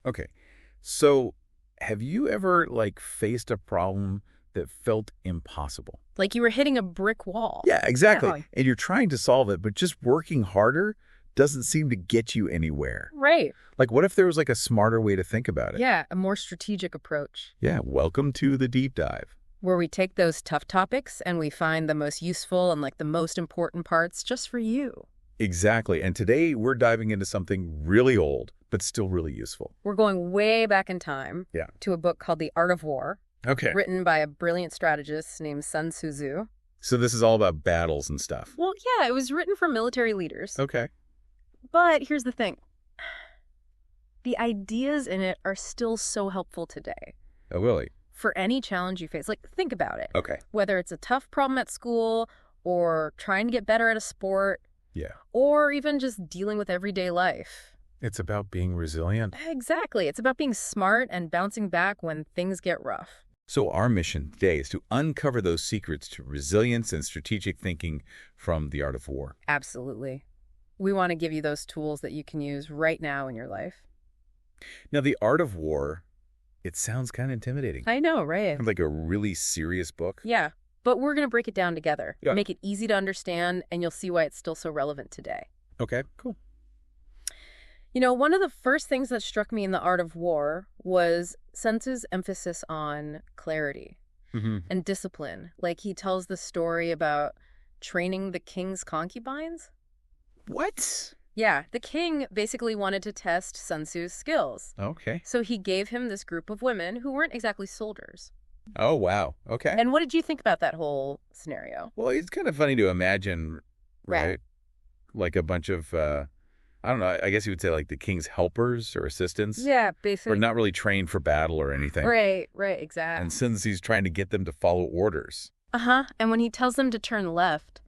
Okay. So have you ever, like, faced a problem that felt impossible? Like you were hitting a brick wall. Yeah, exactly. Oh, And you're trying to solve it, but just working harder doesn't seem to get you anywhere. right. Like, what if there was, like, a smarter way to think about it? Yeah, a more strategic approach Yeah, welcome to the deep dive. where we take those tough topics and we find the most useful and like the most important parts just for you. Exactly. And today we're diving into something really old, but still really useful. We're going way back in time Yeah. to a book called The Art of War, Okay. written by a brilliant strategist named Sun Tzu. So this is all about battles and stuff. Well, yeah, it was written for military leaders. Okay. But here's the thing. The ideas in it are still so helpful today. Oh, really? For any challenge you face, like think about it. Okay. Whether it's a tough problem at school or trying to get better at a sport Yeah. or even just dealing with everyday life. It's about being resilient. Exactly. It's about being smart and bouncing back when things get rough. So our mission today is to uncover those secrets to resilience and strategic thinking from The Art of War. Absolutely. We want to give you those tools that you can use right now in your life. Now, The Art of War, it sounds kind of intimidating. I know, right? Sounds like a really serious book. Yeah, but we're going to break it down together. Yeah. Make it easy to understand, and you'll see why it's still so relevant today. Okay, cool. You know, one of the first things that struck me in The Art of War was Sun Tzu's emphasis on clarity and discipline. Like he tells the story about training the king's concubines. What? Yeah, the king basically wanted to test Sun Tzu's skills. Okay. So he gave him this group of women who weren't exactly soldiers. Oh, wow. Okay. And what did you think about that whole scenario? Well, it's kind of funny to imagine, right? Like a bunch of, I don't know, I guess you would say like the king's helpers or assistants. Yeah, Or basically. not really trained for battle or anything. Right, exactly. And since he's trying to get them to follow orders, Uh-huh. And when he tells them to turn left,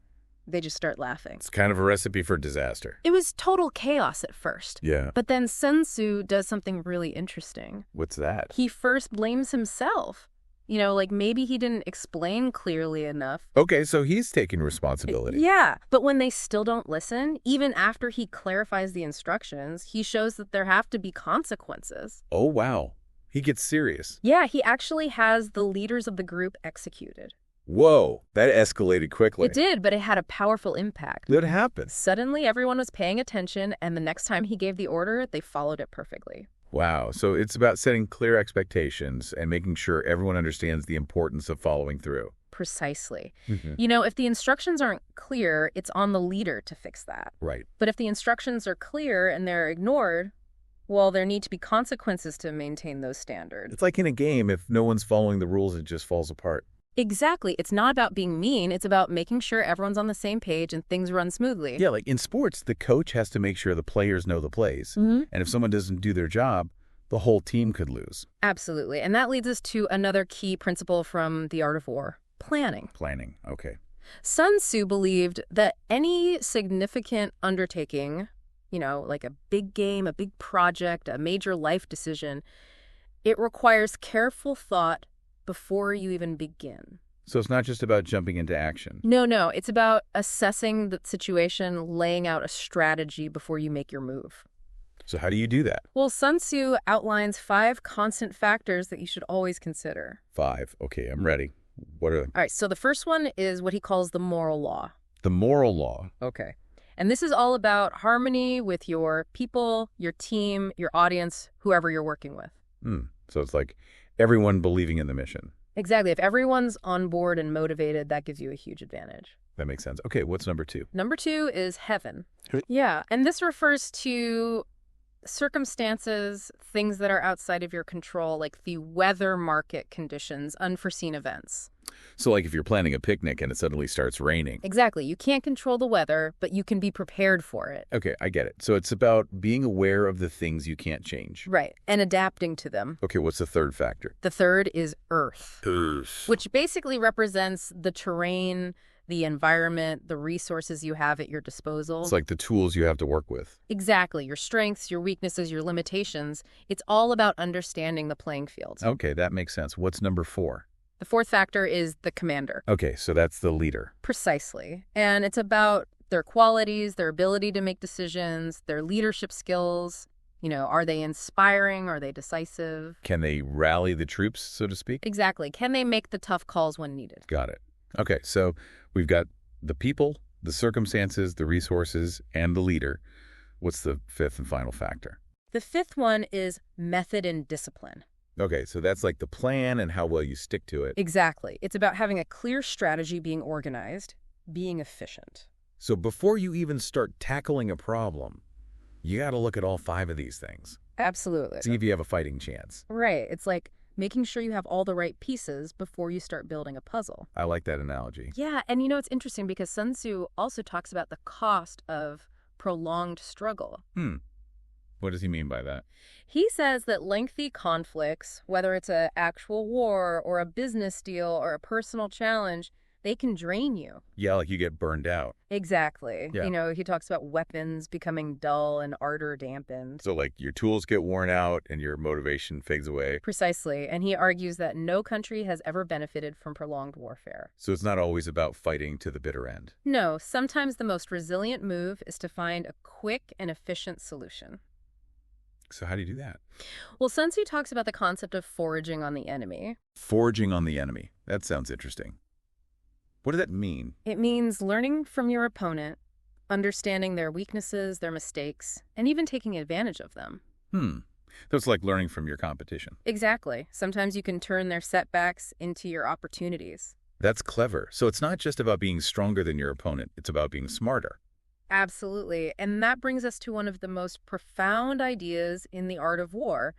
they just start laughing. it's kind of a recipe for disaster. It was total chaos at first. Yeah. But then Sun Tzu does something really interesting. What's that? He first blames himself. You know, like maybe he didn't explain clearly enough. Okay, so he's taking responsibility. Yeah, but when they still don't listen, even after he clarifies the instructions, he shows that there have to be consequences. Oh, wow. He gets serious. Yeah, he actually has the leaders of the group executed. Whoa, that escalated quickly. It did, but it had a powerful impact. What happened? Suddenly, everyone was paying attention, and the next time he gave the order, they followed it perfectly. Wow, so it's about setting clear expectations and making sure everyone understands the importance of following through. Precisely. Mhm. You know, if the instructions aren't clear, it's on the leader to fix that. Right. But if the instructions are clear and they're ignored, well, there need to be consequences to maintain those standards. It's like in a game, if no one's following the rules, it just falls apart. Exactly. It's not about being mean. It's about making sure everyone's on the same page and things run smoothly. Yeah, like in sports, the coach has to make sure the players know the plays. Mm-hmm. And if someone doesn't do their job, the whole team could lose. Absolutely. And that leads us to another key principle from The Art of War: planning. Planning, okay. Sun Tzu believed that any significant undertaking, you know, like a big game, a big project, a major life decision, it requires careful thought before you even begin. So it's not just about jumping into action. No, it's about assessing the situation, laying out a strategy before you make your move. So how do you do that? Well, Sun Tzu outlines 5 constant factors that you should always consider. 5. Okay, I'm ready. What are All right, so the first one is what he calls the moral law. the moral law? Okay. And this is all about harmony with your people, your team, your audience, whoever you're working with. So it's like everyone believing in the mission. Exactly. If everyone's on board and motivated, that gives you a huge advantage. That makes sense. Okay, what's number 2? Number 2 is heaven. Hey. Yeah, and this refers to circumstances, things that are outside of your control, like the weather, market conditions, unforeseen events. So like if you're planning a picnic and it suddenly starts raining. Exactly. You can't control the weather, but you can be prepared for it. Okay, I get it. So it's about being aware of the things you can't change. Right. And adapting to them. Okay, what's the third factor? The third is Earth, Earth. which basically represents the terrain, the environment, the resources you have at your disposal. It's like the tools you have to work with. Exactly. Your strengths, your weaknesses, your limitations. It's all about understanding the playing field. Okay, that makes sense. What's number 4? The fourth factor is the commander. Okay, so that's the leader. Precisely. And it's about their qualities, their ability to make decisions, their leadership skills. Are they inspiring? Are they decisive? Can they rally the troops, so to speak? Exactly. Can they make the tough calls when needed? Got it. Okay, so we've got the people, the circumstances, the resources, and the leader. What's the fifth and final factor? The fifth one is method and discipline. Okay, so that's like the plan and how well you stick to it. Exactly. It's about having a clear strategy, being organized, being efficient. So before you even start tackling a problem, you got to look at all 5 of these things. Absolutely. See if you have a fighting chance. Right. It's like making sure you have all the right pieces before you start building a puzzle. I like that analogy. Yeah, and it's interesting because Sun Tzu also talks about the cost of prolonged struggle. What does he mean by that? He says that lengthy conflicts, whether it's an actual war or a business deal or a personal challenge, they can drain you. Yeah, like you get burned out. Exactly. Yeah. He talks about weapons becoming dull and ardor dampened. So like your tools get worn out and your motivation fades away. Precisely. And he argues that no country has ever benefited from prolonged warfare. So it's not always about fighting to the bitter end. No, sometimes the most resilient move is to find a quick and efficient solution. So how do you do that? Well, Sun Tzu talks about the concept of foraging on the enemy. Foraging on the enemy. That sounds interesting. What does that mean? It means learning from your opponent, understanding their weaknesses, their mistakes, and even taking advantage of them. So it's like learning from your competition. Exactly. Sometimes you can turn their setbacks into your opportunities. That's clever. So it's not just about being stronger than your opponent. It's about being smarter. Absolutely. And that brings us to one of the most profound ideas in the art of war,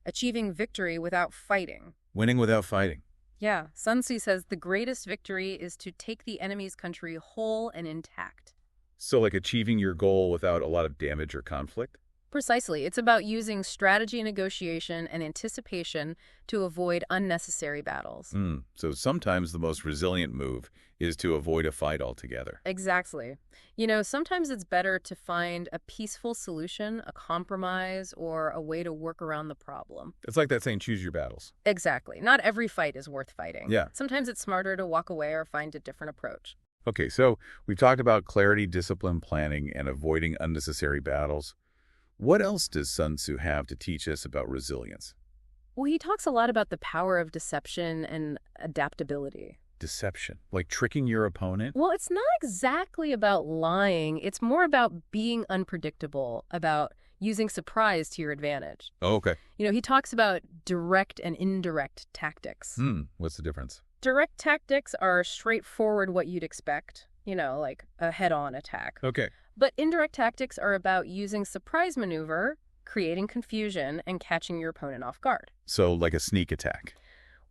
achieving victory without fighting. Winning without fighting. Yeah, Sun Tzu says the greatest victory is to take the enemy's country whole and intact. So like achieving your goal without a lot of damage or conflict? Precisely. It's about using strategy, negotiation, and anticipation to avoid unnecessary battles. So sometimes the most resilient move is to avoid a fight altogether. Exactly. Sometimes it's better to find a peaceful solution, a compromise, or a way to work around the problem. It's like that saying, choose your battles. Exactly. Not every fight is worth fighting. Yeah. Sometimes it's smarter to walk away or find a different approach. Okay, so we've talked about clarity, discipline, planning, and avoiding unnecessary battles. What else does Sun Tzu have to teach us about resilience? Well, he talks a lot about the power of deception and adaptability. Deception, like tricking your opponent? Well, it's not exactly about lying. It's more about being unpredictable, about using surprise to your advantage. Oh, okay. He talks about direct and indirect tactics. What's the difference? Direct tactics are straightforward what you'd expect, like a head-on attack. Okay. But indirect tactics are about using surprise maneuver, creating confusion, and catching your opponent off guard. So like a sneak attack.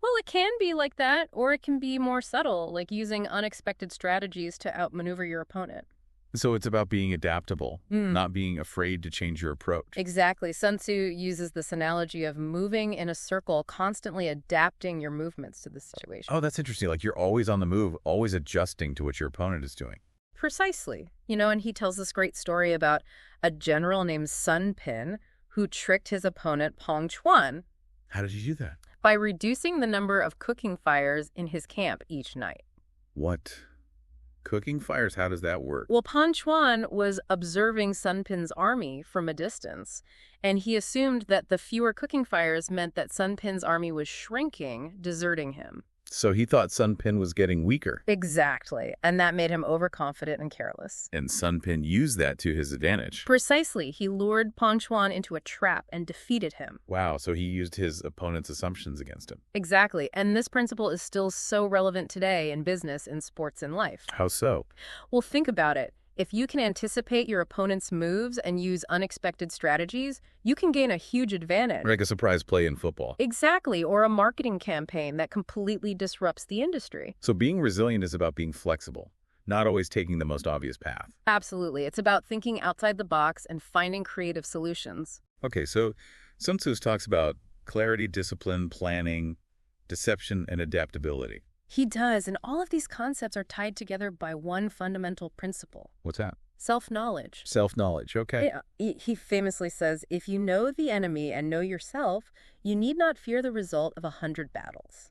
Well, it can be like that, or it can be more subtle, like using unexpected strategies to outmaneuver your opponent. So it's about being adaptable, not being afraid to change your approach. Exactly. Sun Tzu uses this analogy of moving in a circle, constantly adapting your movements to the situation. Oh, that's interesting. Like you're always on the move, always adjusting to what your opponent is doing. Precisely. And he tells this great story about a general named Sun Tzu who tricked his opponent Pong Chuan. How did you do that? By reducing the number of cooking fires in his camp each night. What? Cooking fires? How does that work? Well, Pong Chuan was observing Sun Tzu's army from a distance, and he assumed that the fewer cooking fires meant that Sun Tzu's army was shrinking, deserting him. So he thought Sun Tzu was getting weaker. Exactly, and that made him overconfident and careless. And Sun Tzu used that to his advantage. Precisely. He lured Pong Chuan into a trap and defeated him. Wow, so he used his opponent's assumptions against him. Exactly, and this principle is still so relevant today in business, in sports, and life. How so? Well, think about it. If you can anticipate your opponent's moves and use unexpected strategies, you can gain a huge advantage. Like a surprise play in football. Exactly, or a marketing campaign that completely disrupts the industry. So being resilient is about being flexible, not always taking the most obvious path. Absolutely. It's about thinking outside the box and finding creative solutions. Okay, so Sun Tzu talks about clarity, discipline, planning, deception, and adaptability. He does, and all of these concepts are tied together by one fundamental principle. What's that? Self-knowledge. Self-knowledge, okay. He famously says, if you know the enemy and know yourself, you need not fear the result of 100 battles.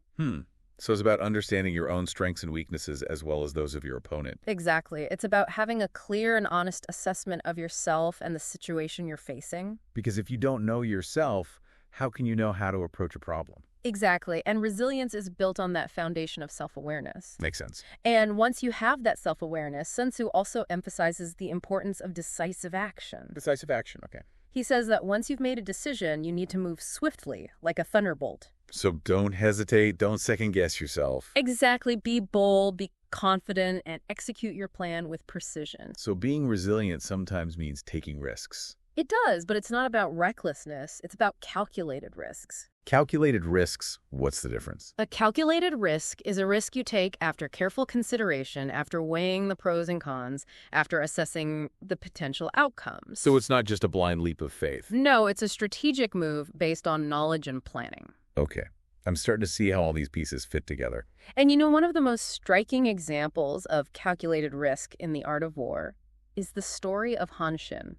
So it's about understanding your own strengths and weaknesses as well as those of your opponent. Exactly. It's about having a clear and honest assessment of yourself and the situation you're facing. Because if you don't know yourself, how can you know how to approach a problem? Exactly. And resilience is built on that foundation of self-awareness. Makes sense. And once you have that self-awareness, Sun Tzu also emphasizes the importance of decisive action. Decisive action, okay. He says that once you've made a decision, you need to move swiftly, like a thunderbolt. So don't hesitate, don't second-guess yourself. Exactly. Be bold, be confident, and execute your plan with precision. So being resilient sometimes means taking risks. It does, but it's not about recklessness. It's about calculated risks. Calculated risks, what's the difference? A calculated risk is a risk you take after careful consideration, after weighing the pros and cons, after assessing the potential outcomes. So it's not just a blind leap of faith. No, it's a strategic move based on knowledge and planning. Okay. I'm starting to see how all these pieces fit together. And one of the most striking examples of calculated risk in the art of war is the story of Han Xin.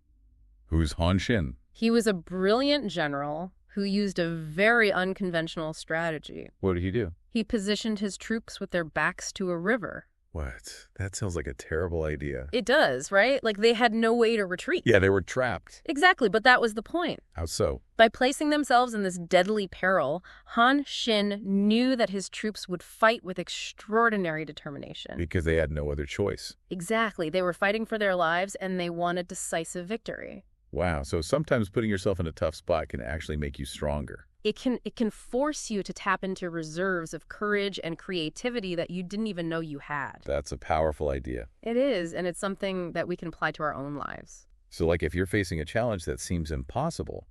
Who's Han Xin? He was a brilliant general who used a very unconventional strategy. What did he do? He positioned his troops with their backs to a river. What? That sounds like a terrible idea. It does, right? Like they had no way to retreat. Yeah, they were trapped. Exactly, but that was the point. How so? By placing themselves in this deadly peril, Han Xin knew that his troops would fight with extraordinary determination. Because they had no other choice. Exactly. They were fighting for their lives, and they won a decisive victory. Wow, so sometimes putting yourself in a tough spot can actually make you stronger. It can force you to tap into reserves of courage and creativity that you didn't even know you had. That's a powerful idea. It is, and it's something that we can apply to our own lives. So like if you're facing a challenge that seems impossible,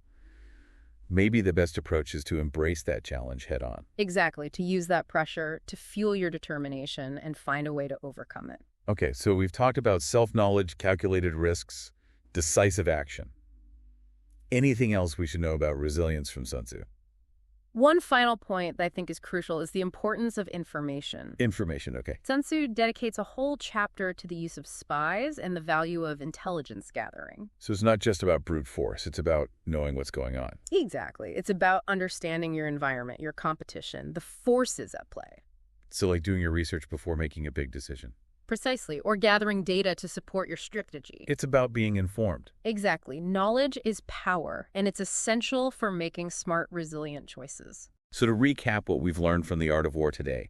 maybe the best approach is to embrace that challenge head on. Exactly, to use that pressure to fuel your determination and find a way to overcome it. Okay, so we've talked about self-knowledge, calculated risks, decisive action. Anything else we should know about resilience from Sun Tzu? One final point that I think is crucial is the importance of information. Information, okay. Sun Tzu dedicates a whole chapter to the use of spies and the value of intelligence gathering. So it's not just about brute force, it's about knowing what's going on. Exactly. It's about understanding your environment, your competition, the forces at play. So like doing your research before making a big decision. Precisely, or gathering data to support your strategy. It's about being informed. Exactly. Knowledge is power, and it's essential for making smart, resilient choices. So to recap what we've learned from the art of war today,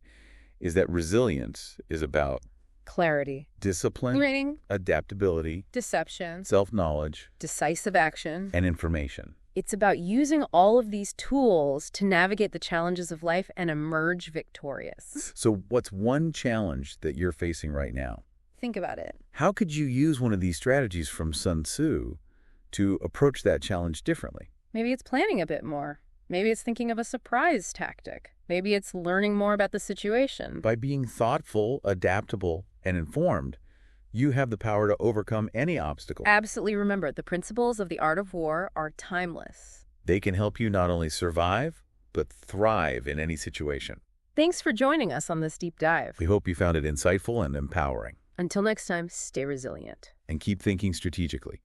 is that resilience is about Clarity. discipline, Rating. adaptability, Deception. self-knowledge, Decisive action. and information. It's about using all of these tools to navigate the challenges of life and emerge victorious. So what's one challenge that you're facing right now? Think about it. How could you use one of these strategies from Sun Tzu to approach that challenge differently? Maybe it's planning a bit more. Maybe it's thinking of a surprise tactic. Maybe it's learning more about the situation. By being thoughtful, adaptable, and informed, you have the power to overcome any obstacle. Absolutely. Remember, the principles of the art of war are timeless. They can help you not only survive, but thrive in any situation. Thanks for joining us on this deep dive. We hope you found it insightful and empowering. Until next time, stay resilient. And keep thinking strategically.